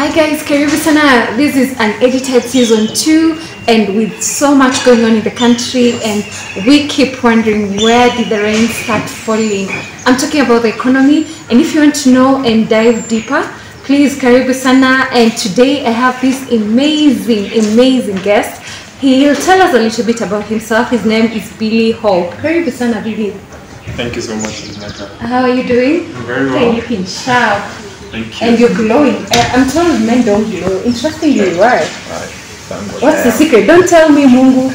Hi guys, karibu sana. This is an edited season 2 and with so much going on in the country and we keep wondering where did the rain start falling. I'm talking about the economy, and if you want to know and dive deeper, please karibu sana. And today I have this amazing guest. He'll tell us a little bit about himself. His name is Billy Hope. Karibu sana, Billy. Thank you so much, Agnetta. How are you doing? Very well. You're looking sharp. Thank you. And you're glowing. I'm told men don't glow. Interestingly, you are. Right. What's the secret? Don't tell me, Mungu.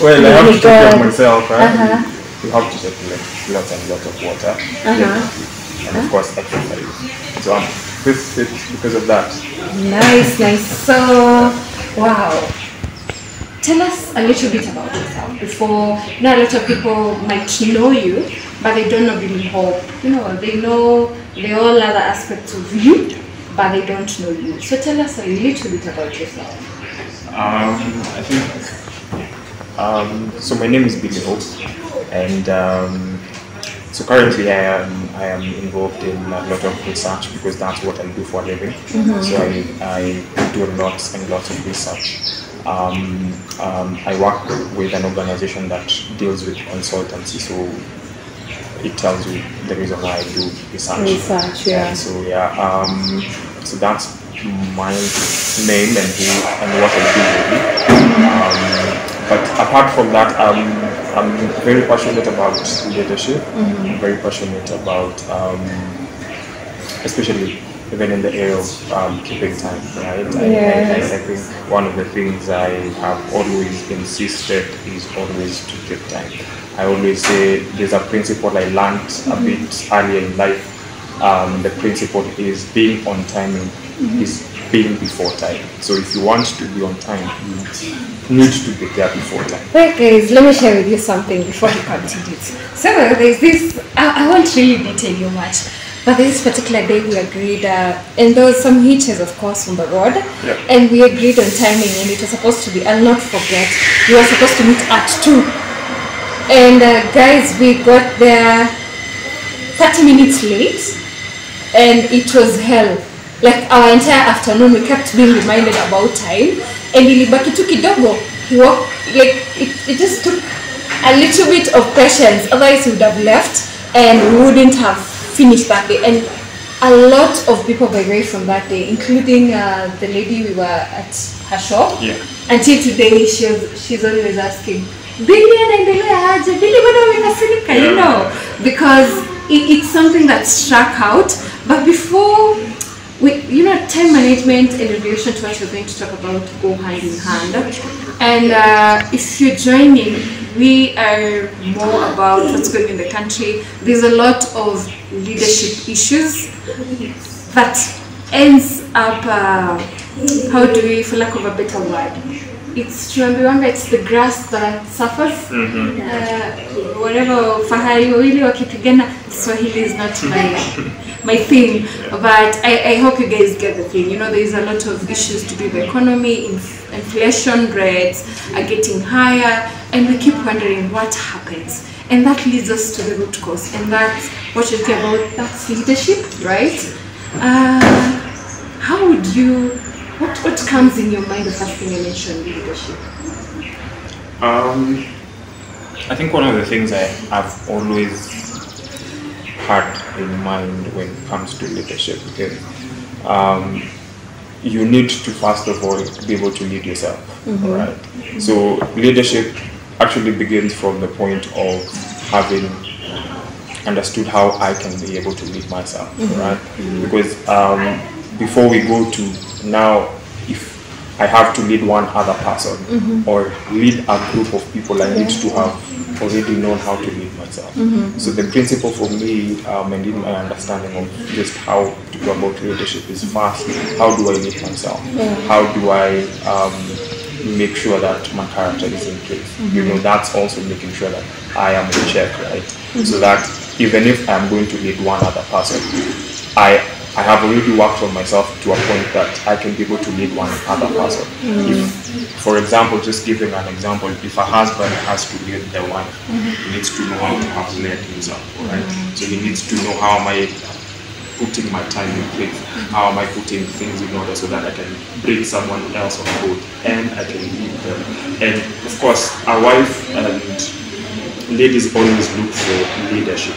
Well, I have to take care of myself, right? You have to take lots and lots of water. And of course, exercise. So I'm fit because of that. Nice. So, wow. Tell us a little bit about yourself before. Now, a lot of people might know you, but they don't know Billy Hope. You know, they know the all other aspects of you, but they don't know you. So tell us a little bit about yourself. I think so. My name is Billy Hope, and so currently I am involved in a lot of research because that's what I do for a living. So I do lots and lots of research. I work with an organization that deals with consultancy, so it tells you the reason why I do research. Yeah. So that's my name and what I do really. But apart from that, I'm very passionate about leadership. I'm very passionate about, especially even in the area of keeping time, right? Yes. I think one of the things I have always insisted is always to keep time. I always say there's a principle I learned a bit earlier in life. The principle is being on time is being before time. So if you want to be on time, you need to be there before time. Right guys, let me share with you something before he continues. So there's this, I won't really detail you much, but this particular day we agreed, and there was some hitches of course on the road, and we agreed on timing, and it was supposed to be, I'll not forget, we were supposed to meet at 2. And guys, we got there 30 minutes late, and it was hell. Like our entire afternoon, we kept being reminded about time. And ilibaki tu kidogo, he walked, like it just took a little bit of patience. Otherwise, we would have left and we wouldn't have finished that day. And a lot of people were away from that day, including the lady we were at her shop. Yeah. Until today, she's always asking, Billy, you know, because it's something that struck out. But before, time management and relation to what we're going to talk about go hand in hand. And if you're joining, we are more about what's going on in the country. There's a lot of leadership issues that ends up, how do we, for lack of a better word, it's the grass that suffers. Whatever fahari wawili wakipigana, Swahili is not my thing, but I hope you guys get the thing. You know, there is a lot of issues to do with the economy. Inflation rates are getting higher, and we keep wondering what happens, and that leads us to the root cause, and that's what you're talking about. That's leadership, right? How would you? What comes in your mind the first thing you mention leadership? I think one of the things I've always had in mind when it comes to leadership is you need to first of all be able to lead yourself, right? So leadership actually begins from the point of having understood how I can be able to lead myself, right? Because before we go to now, if I have to lead one other person or lead a group of people, I need to have already known how to lead myself. So the principle for me and in my understanding of just how to go about leadership is first, how do I lead myself? How do I make sure that my character is in place? You know, that's also making sure that I am in check, right? So that even if I'm going to lead one other person, I have already worked on myself to a point that I can be able to lead one other person. If, for example, just giving an example, if a husband has to lead the wife, he needs to know how to have led himself, right? So he needs to know how am I putting my time in place? How am I putting things in order so that I can bring someone else on board and I can lead them? And of course, a wife and ladies always look for leadership.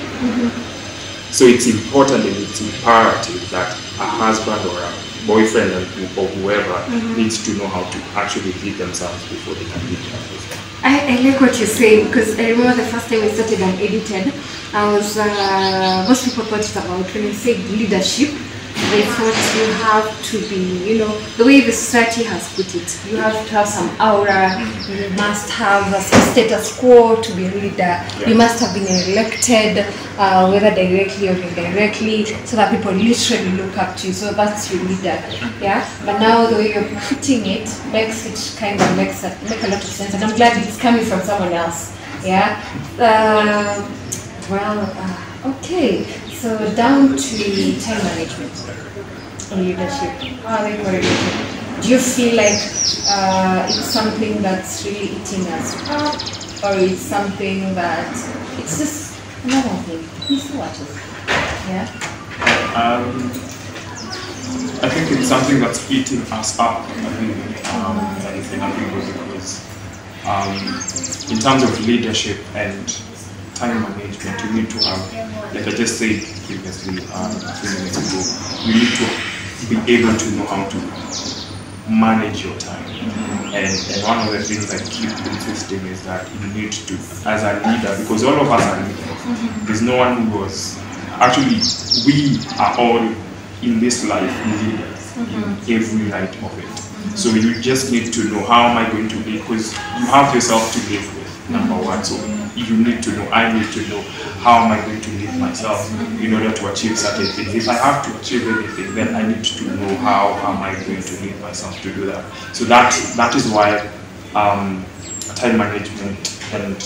So it's important and it's imperative that a husband or a boyfriend or whoever needs to know how to actually lead themselves before they can lead others. I like what you're saying, because I remember the first time I started and edited, I was, most people thought it's about, when you say leadership, they thought you have to be, you know, the way the society has put it, you have to have some aura, you must have a status quo to be a leader, you must have been elected, whether directly or indirectly, so that people literally look up to you, so that's your leader, yeah? But now the way you're putting it makes it kind of make a lot of sense, and I'm glad it's coming from someone else, yeah? Okay, so down to time management and leadership. How are they correlated? Do you feel like it's something that's really eating us up, or it's something that it's just another thing? Please watch it. Yeah. I think it's something that's eating us up. I think because in terms of leadership and time management, you need to have, like I just said previously, a few minutes ago, you need to be able to know how to manage your time. And one of the things I keep insisting is that you need to, as a leader, because all of us are leaders, there's no one who was, actually, we are all in this life leaders in every right of it. So you just need to know, how am I going to lead, because you have yourself to live with, number one. So you need to know, I need to know, how am I going to lead myself in order to achieve certain things. If I have to achieve anything, then I need to know how am I going to lead myself to do that. So that is why time management and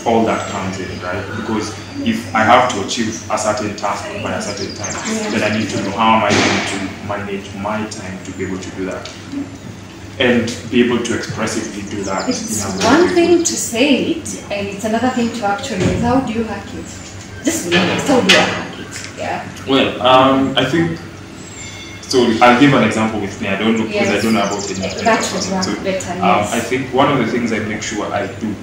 all that comes in, right? Because if I have to achieve a certain task by a certain time, then I need to know, how am I going to manage my time to be able to do that, and be able to expressively do that. It's one thing to say it, and it's another thing to actually, how do you hack it? Just be honest, how do you hack it? Yeah. Well, I think, so I'll give an example with me. I don't know, because I don't know about it. That was better, yes. I think one of the things I make sure I do,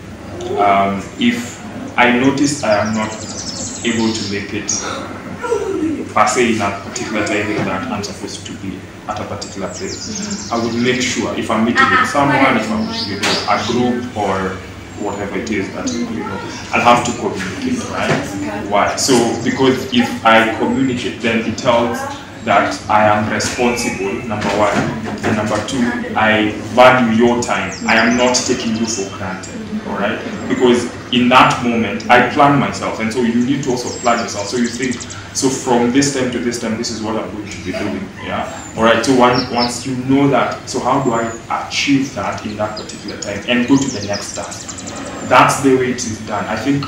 if I notice I am not able to make it per se in a particular timing that I'm supposed to be at a particular place, I would make sure, if I'm meeting with someone, if I'm a group or whatever it is that I'll have to communicate, right? Why? So because if I communicate, then it tells that I am responsible, number one, and number two, I value your time. I am not taking you for granted, all right? Because in that moment, I plan myself, and so you need to also plan yourself. So you think, so from this time to this time, this is what I'm going to be doing, yeah? All right, so once you know that, so how do I achieve that in that particular time and go to the next task? That's the way it is done. I think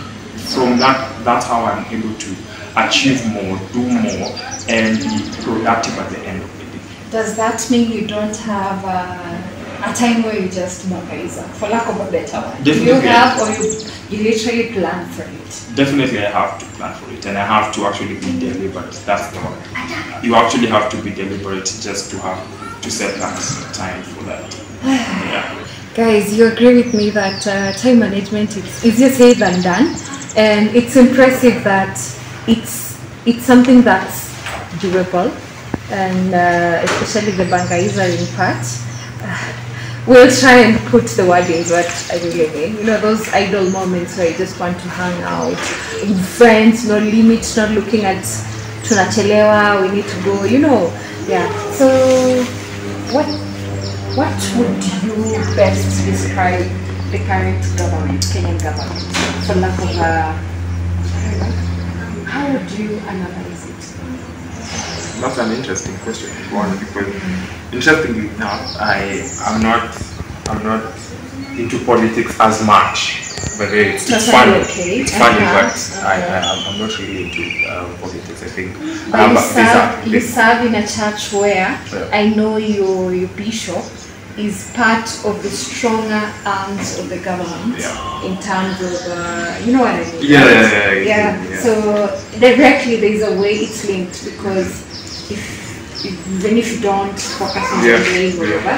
from that, that's how I'm able to achieve more, do more, and be productive at the end of the day. Does that mean you don't have a time where you just mobilize, for lack of a better one? Definitely. You have, or you literally plan for it? Definitely I have to plan for it, and I have to actually be deliberate. That's the one. You actually have to be deliberate just to set that time for that. Yeah. Guys, you agree with me that time management is easier said than done, and it's impressive that it's something that's durable, and especially the bangaizering part. We'll try and put the word in what I really mean. You know, those idle moments where you just want to hang out with friends, no limits, not looking at tunachelewa, we need to go, you know. Yeah. So what would you best describe the current government, Kenyan government, for lack of a, how would you analyze it? That's an interesting question, one, because interestingly enough, I'm not into politics as much. But it's funny. Okay. It's funny, but I'm not really into politics. I think. But you serve in a church where I know your bishop is part of the stronger arms of the government in terms of, you know what I mean? Yeah. So directly there's a way it's linked, because even if you don't focus on the way, whatever,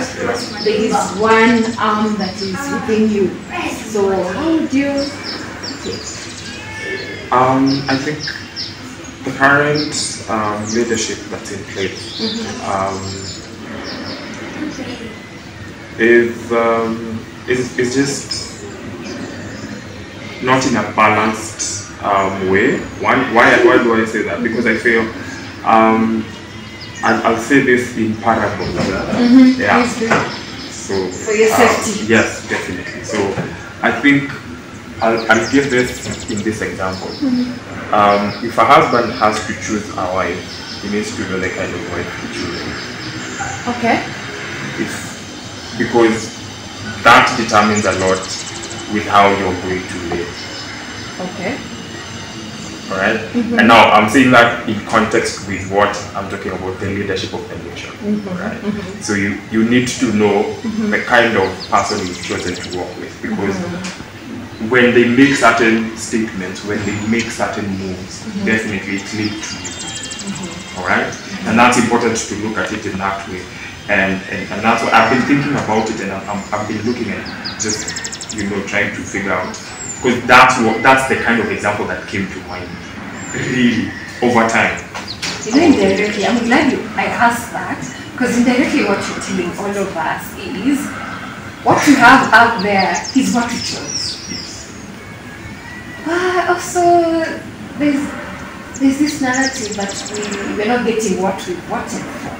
there is one arm that is within you. So how would you? I think the current leadership that's in place is just not in a balanced way. Why do I say that? Because I feel I'll say this in parables. So for your safety. Yes, definitely. So I think I'll give this in this example. If a husband has to choose a wife, he needs to know the kind of wife he chooses. Okay. Because that determines a lot with how you're going to live. Okay. Alright? And now I'm saying that in context with what I'm talking about, the leadership of the nation. Right? So you need to know the kind of person you've chosen to work with, because when they make certain statements, when they make certain moves, definitely it's linked to you. Alright? And that's important to look at it in that way. And that's what I've been thinking about it, and I've been looking at just, trying to figure out, because that's the kind of example that came to mind, really, over time. Indirectly, I'm glad I asked that, because indirectly what you're telling all of us is, what you have out there is what you chose. Also, there's this narrative that we're not getting what we wanted for.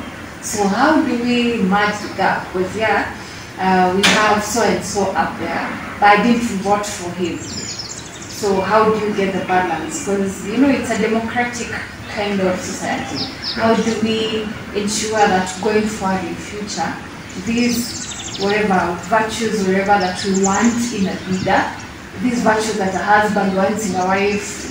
So how do we merge the gap? Because we have so and so up there, but I didn't vote for him. So how do you get the balance? Because it's a democratic kind of society. How do we ensure that going forward in future, these whatever virtues, whatever that we want in a leader, these virtues that a husband wants in a wife,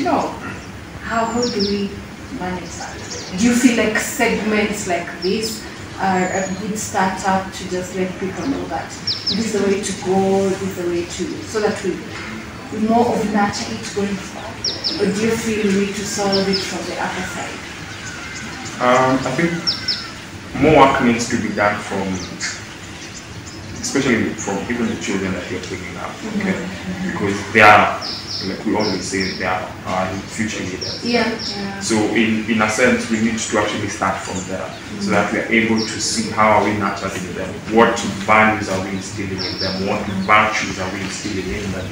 how do we manage that? Do you feel like segments like this are a good startup to just let people know that this is the way to go, this is the way to, so that we more of nurture it going forward? Or do you feel we need to solve it from the other side? I think more work needs to be done from, especially from even the children that you're bringing up, okay? Because they are, like we always say, they are our future leaders. So in a sense, we need to actually start from there, so that we are able to see how are we nurturing them, what values are we instilling in them, what virtues are we instilling in them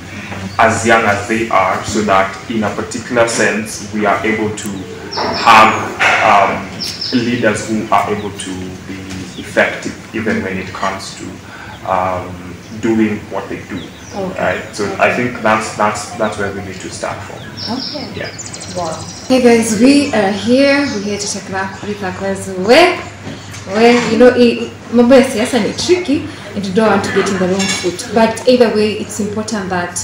as young as they are, so that in a particular sense, we are able to have leaders who are able to be effective even when it comes to doing what they do. Right? So I think that's where we need to start from. Okay. Yeah. Wow. Hey guys, we're here to talk about because where mambo ya siasa ni tricky and you don't want to get in the wrong foot. But either way, it's important that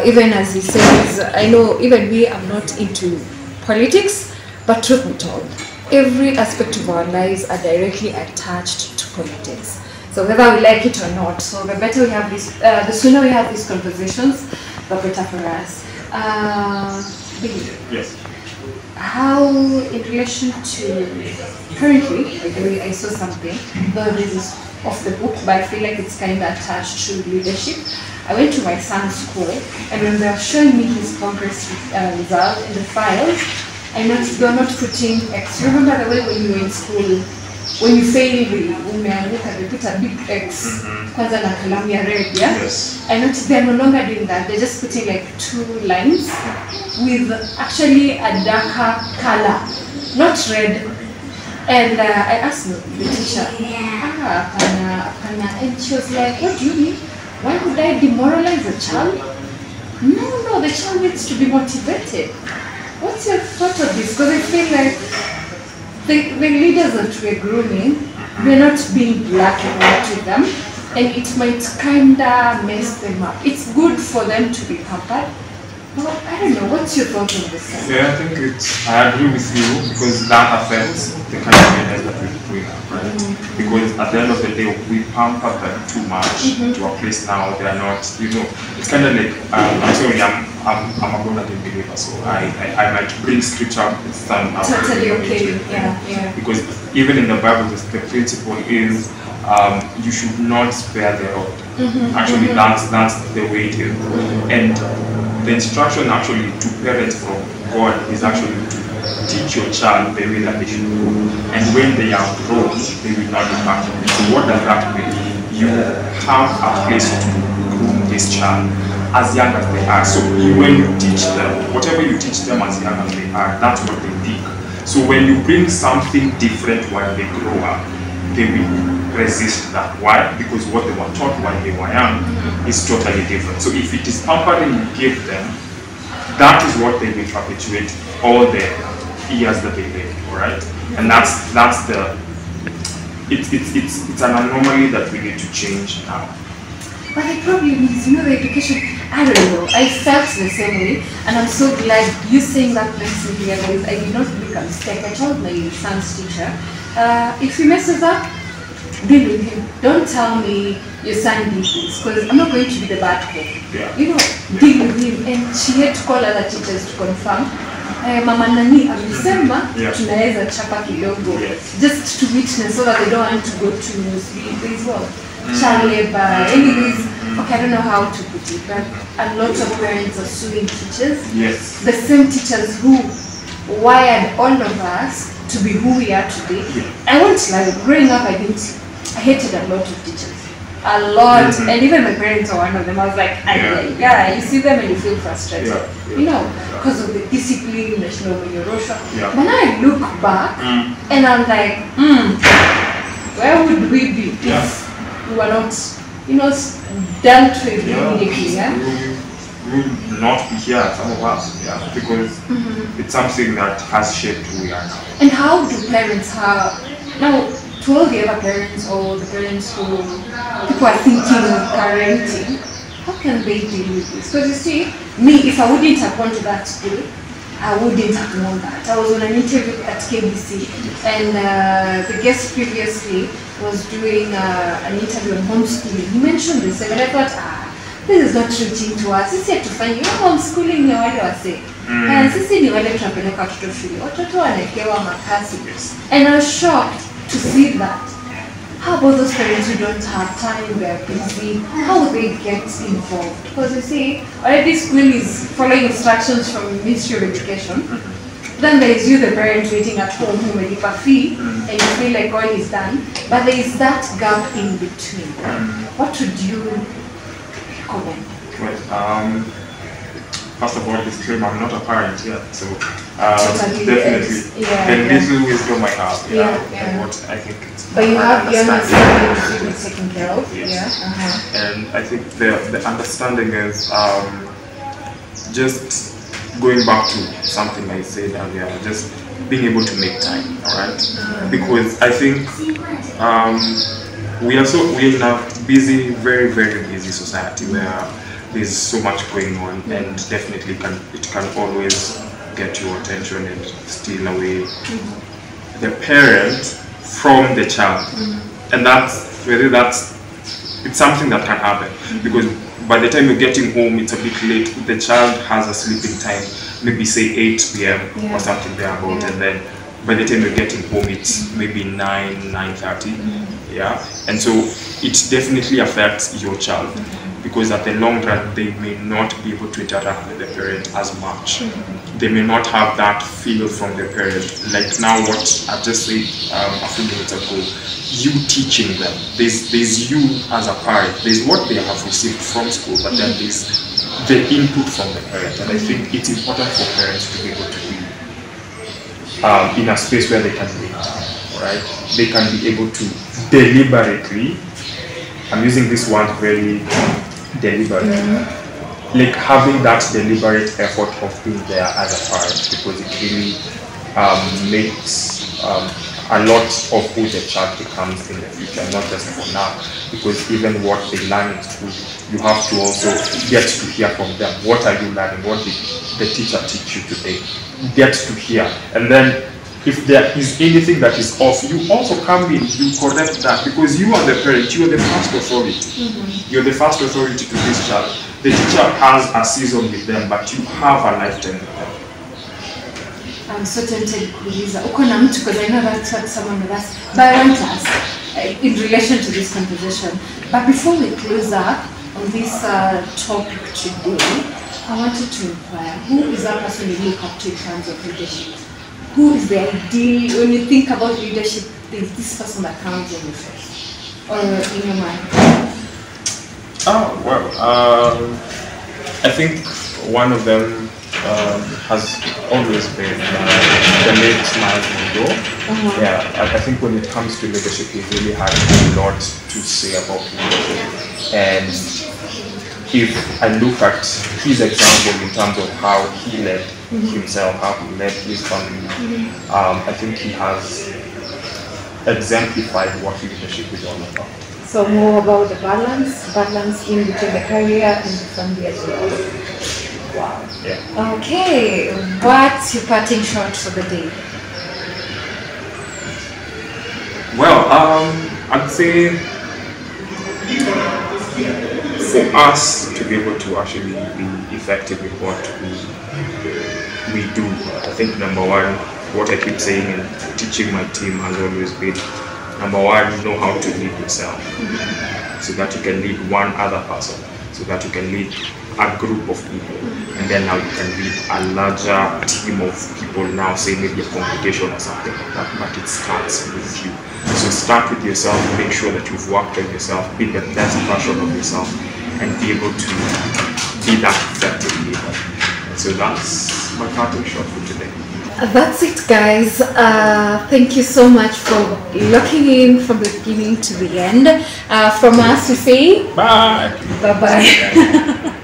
even as he says, I know even we are not into politics, but truth be told, every aspect of our lives are directly attached to politics. So whether we like it or not, so the better we have this, the sooner we have these conversations, the better for us. Billy, Yes. how in relation to currently, by the way, I saw something, though this is off the book, but I feel like it's kind of attached to leadership. I went to my son's school, and when they were showing me his progress result in the files, I noticed they were not putting X. Remember the way when you were in school, when you fail, they put a big X, kwanza na kalamu ya red, yeah? Yes. I noticed they're no longer doing that. They're just putting like 2 lines with actually a darker color, not red. And I asked the teacher, and she was like, what do you mean? Why would I demoralize a child? No, the child needs to be motivated. What's your thought of this? Because I feel like the leaders that we're grooming, we're not being black and white with them, and it might kinda mess them up. It's good for them to be pampered, Well, I don't know. What's your thought on this? Yeah, I think I agree with you because that affects the kind of leaders that we bring up, right? Because at the end of the day, we pamper them too much to a place now they are not, it's kind of like, I'm sorry, I'm a born-again believer, so I might bring scripture and stand out. Totally okay, yeah. Because even in the Bible, the principle is you should not spare the rod. Actually, that's the way it is. And the instruction actually to parents from God is actually to teach your child the way that they should go. And when they are grown, they will not depart. So what does that mean? You have a place to groom this child as young as they are. So when you teach them, whatever you teach them as young as they are, that's what they dig. So when you bring something different while they grow up, they will resist that. Why? Because what they were taught while they were young is totally different. So if it is pampering you give them, that is what they will perpetuate all the years that they live, alright? And it's an anomaly that we need to change now. But the problem is, the education, I don't know, I felt the same way, and I'm so glad you saying that makes me realize I did not make a mistake. I told my son's teacher, if he messes up, deal with him. Don't tell me your son did this, because I'm not going to be the bad cop. Yeah. Deal with him. And she had to call other teachers to confirm. Mama Nani amesema tunaweza chapa kidogo, just to witness, so that they don't want to go to as well. Child labor, anyways. Okay, I don't know how to put it, but a lot of parents are suing teachers. Yes. The same teachers who wired all of us to be who we are today. I won't lie, growing up I hated a lot of teachers. A lot. And even my parents are one of them. I was like, yeah, you see them and you feel frustrated. Because of the discipline, when you're Russia. But now I look back and I'm like, where would we be if we were not, dealt with immediately? We will not be here, some of us, because it's something that has shaped who we are now. And how do parents now, to all the other parents or the parents who people are thinking of parenting, how can they deal with this? Because you see, me, if I wouldn't have gone to that school, I wouldn't have known that. I was on an interview at KBC, and the guest previously was doing an interview on homeschooling. He mentioned this, and I thought, this is not reaching to us. Sisi hatufanyi homeschooling ni wale wase. Sisi ni wale tunapeleka watoto shule. Watoto wanaekewa makasi. And I was shocked to see that. How about those parents who don't have time, they're busy? How would they get involved? Because you see, already school is following instructions from the Ministry of Education. Then there is you, the parent, waiting at home who may give a fee, and you feel like all is done. But there is that gap in between. What would you recommend? Well, first of all, disclaimer, I'm not a parent yet, so Totally, definitely the little wisdom I have, and what I think it's But you have your understanding taken care of, And I think the understanding is just going back to something I said earlier, just being able to make time, alright? Because I think we're in a busy, very, very busy society where there's so much going on, and definitely it can always get your attention and steal away the parent from the child. And it's something that can happen, because by the time you're getting home, it's a bit late. The child has a sleeping time, maybe say 8 p.m. or something thereabout, and then by the time you're getting home, it's maybe 9:30. And so it definitely affects your child, because at the long run, they may not be able to interact with the parent as much. They may not have that feel from the parent. Like now, what I just said a few minutes ago, you teaching them. There's you as a parent. There's what they have received from school, but then there's the input from the parent. And I think it's important for parents to be able to be in a space where they can make time, right? They can be able to deliberately, I'm using this word very deliberately, like having that deliberate effort of being there as a parent, because it really makes a lot of who the child becomes in the future, not just for now. Because even what they learn in school, you have to also get to hear from them. What are you learning? What did the teacher teach you today? Get to hear. And then if there is anything that is off, you also come in, you correct that, because you are the parent, you are the first authority. You're the first authority to this child. The teacher has a season with them, but you have a lifetime with them. I'm so tempted kuuliza uko na mtu, because I know that's what someone will ask, but I want to ask in relation to this conversation. But before we close up on this topic today, I wanted to inquire, who is that person you look up to in terms of leadership? Who is the ideal, when you think about leadership, there's this person that comes in your face or in your mind? Oh, well, I think one of them has always been the late Miles Monroe. Yeah, I think when it comes to leadership, he really had a lot to say about leadership. And if I look at his example in terms of how he led himself, how he led his family, I think he has exemplified what leadership is all about. So more about the balance in between the career and the family as well. Wow. Yeah. Okay, what's your parting shot for the day? Well, I'd say for us to be able to actually be effective with what we do, I think number one, what I keep saying and teaching my team has always been, number one, know how to lead yourself, so that you can lead one other person, so that you can lead a group of people, and then now you can lead a larger team of people, now say maybe a congregation or something like that, but it starts with you. So start with yourself, make sure that you've worked on yourself, be the best version of yourself, and be able to be that effective leader. And so that's my parting shot for today. That's it, guys. Thank you so much for locking in from the beginning to the end. From us, we say bye. Bye-bye.